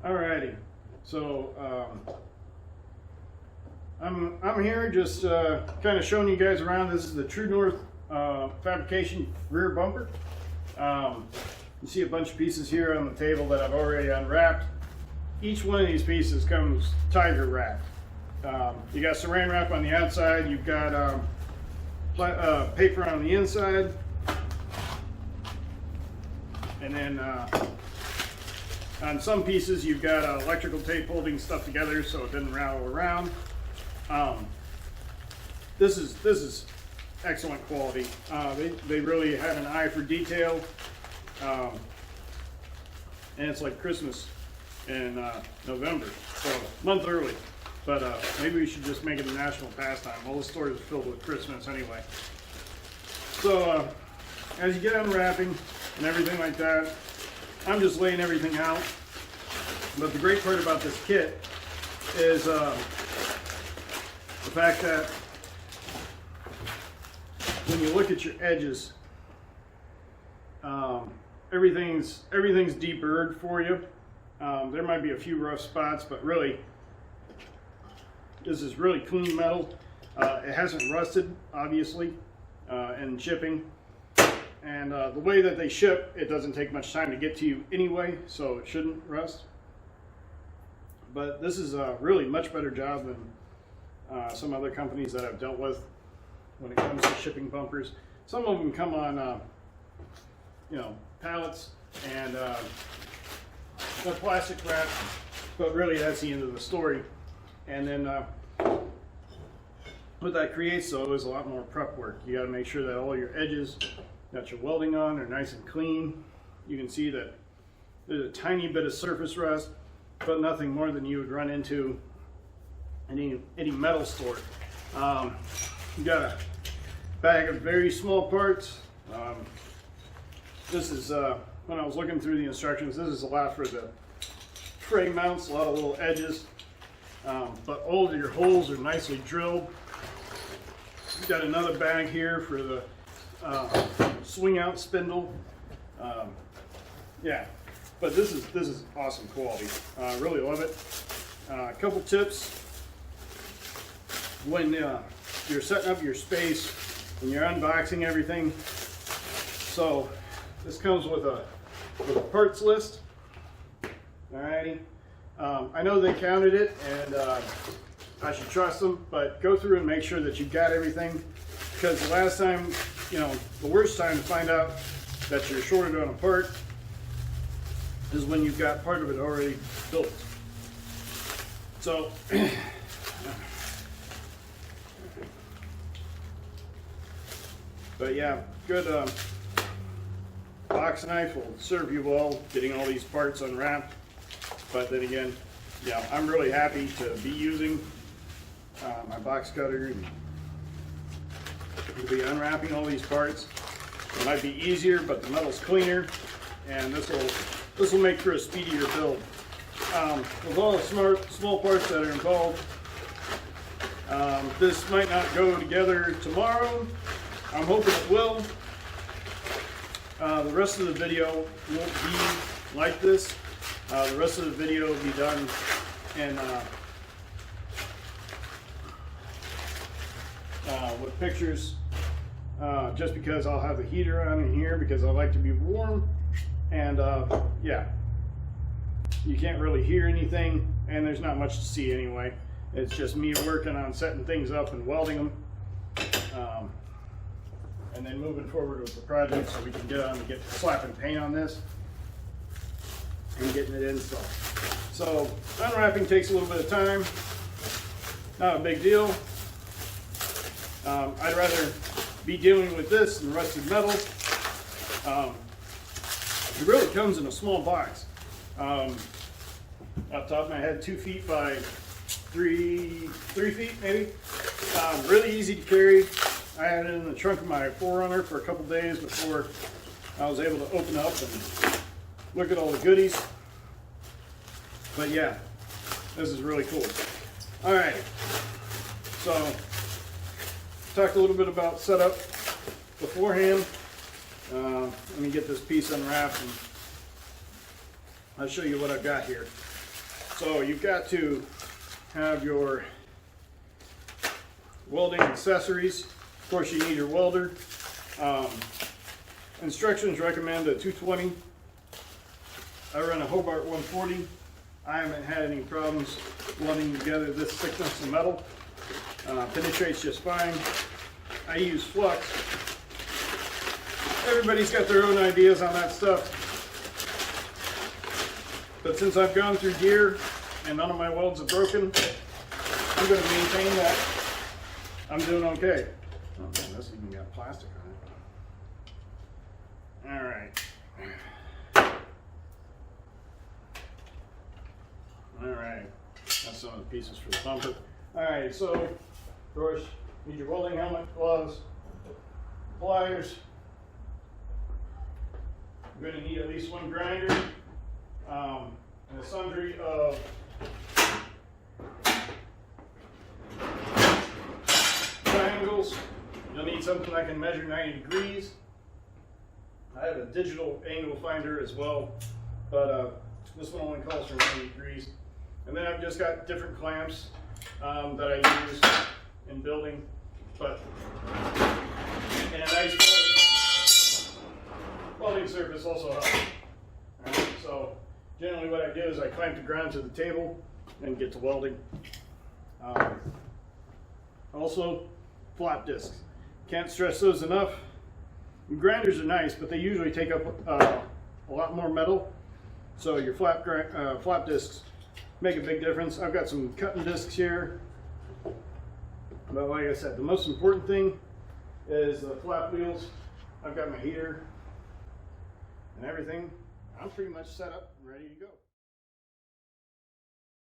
Alrighty, so I'm here just kind of showing you guys around. This is the True North fabrication rear bumper. You see a bunch of pieces here on the table that I've already unwrapped. Each one of these pieces comes tiger wrapped. You got saran wrap on the outside. You've got paper on the inside, and then on some pieces you've got electrical tape holding stuff together so it doesn't rattle around. This is excellent quality. They really have an eye for detail, and it's like Christmas in November, so a month early. But maybe we should just make it a national pastime. All the stores are filled with Christmas anyway. So as you get unwrapping and everything like that, I'm just laying everything out. But the great part about this kit is the fact that when you look at your edges, everything's deburred for you. There might be a few rough spots, but really, this is really clean metal. It hasn't rusted, obviously, in shipping. And the way that they ship, it doesn't take much time to get to you anyway, so it shouldn't rust. But this is a really much better job than some other companies that I've dealt with when it comes to shipping bumpers. Some of them come on, pallets and they're plastic wrapped, but really that's the end of the story. And then what that creates though is a lot more prep work. You got to make sure that all your edges that you're welding on are nice and clean. You can see that there's a tiny bit of surface rust, but nothing more than you would run into any metal store. You got a bag of very small parts. This is when I was looking through the instructions, this is a lot for the frame mounts, a lot of little edges. But all of your holes are nicely drilled. You've got another bag here for the swing out spindle. Yeah, but this is awesome quality. I really love it. A couple tips when you're setting up your space and you're unboxing everything. So this comes with a parts list. Alrighty. I know they counted it, and I should trust them, but go through and make sure that you've got everything, because the last time, the worst time to find out that you're shorted on a part is when you've got part of it already built. So, but yeah, good box knife will serve you well getting all these parts unwrapped. But then again, yeah, I'm really happy to be using my box cutter and to be unwrapping all these parts. It might be easier, but the metal's cleaner, and this will make for a speedier build. With all the small parts that are involved, this might not go together tomorrow. I'm hoping it will. The rest of the video won't be like this. The rest of the video will be done in with pictures, just because I'll have the heater on in here because I like to be warm, and yeah, you can't really hear anything, and there's not much to see anyway. It's just me working on setting things up and welding them, and then moving forward with the project so we can get slapping paint on this and getting it installed. So unwrapping takes a little bit of time. Not a big deal. I'd rather be dealing with this than rusted metal. It really comes in a small box. Off the top of my head, 2 feet by 3 feet maybe. Really easy to carry. I had it in the trunk of my 4Runner for a couple days before I was able to open up and look at all the goodies. But yeah, this is really cool. All right, so talked a little bit about setup beforehand. Let me get this piece unwrapped and I'll show you what I've got here. So you've got to have your welding accessories. Of course, you need your welder. Instructions recommend a 220. I run a Hobart 140. I haven't had any problems welding together this thickness of metal. Penetrates just fine. I use flux. Everybody's got their own ideas on that stuff. But since I've gone through gear and none of my welds have broken, I'm going to maintain that I'm doing okay. Oh man, this even got plastic on it. All right. Alright, that's some of the pieces for the bumper. Alright, so, of course, you need your welding helmet, gloves, pliers. You're going to need at least one grinder, and a sundry of triangles. You'll need something that can measure 90 degrees. I have a digital angle finder as well, but this one only calls for 90 degrees. And then I've just got different clamps that I use in building, but and a nice welding surface also helps. Right, so generally what I do is I clamp the ground to the table and get to welding. Also, flap discs. Can't stress those enough. Grinders are nice, but they usually take up a lot more metal. So your flap discs make a big difference. I've got some cutting discs here. But like I said, the most important thing is the flap wheels. I've got my heater and everything. I'm pretty much set up and ready to go.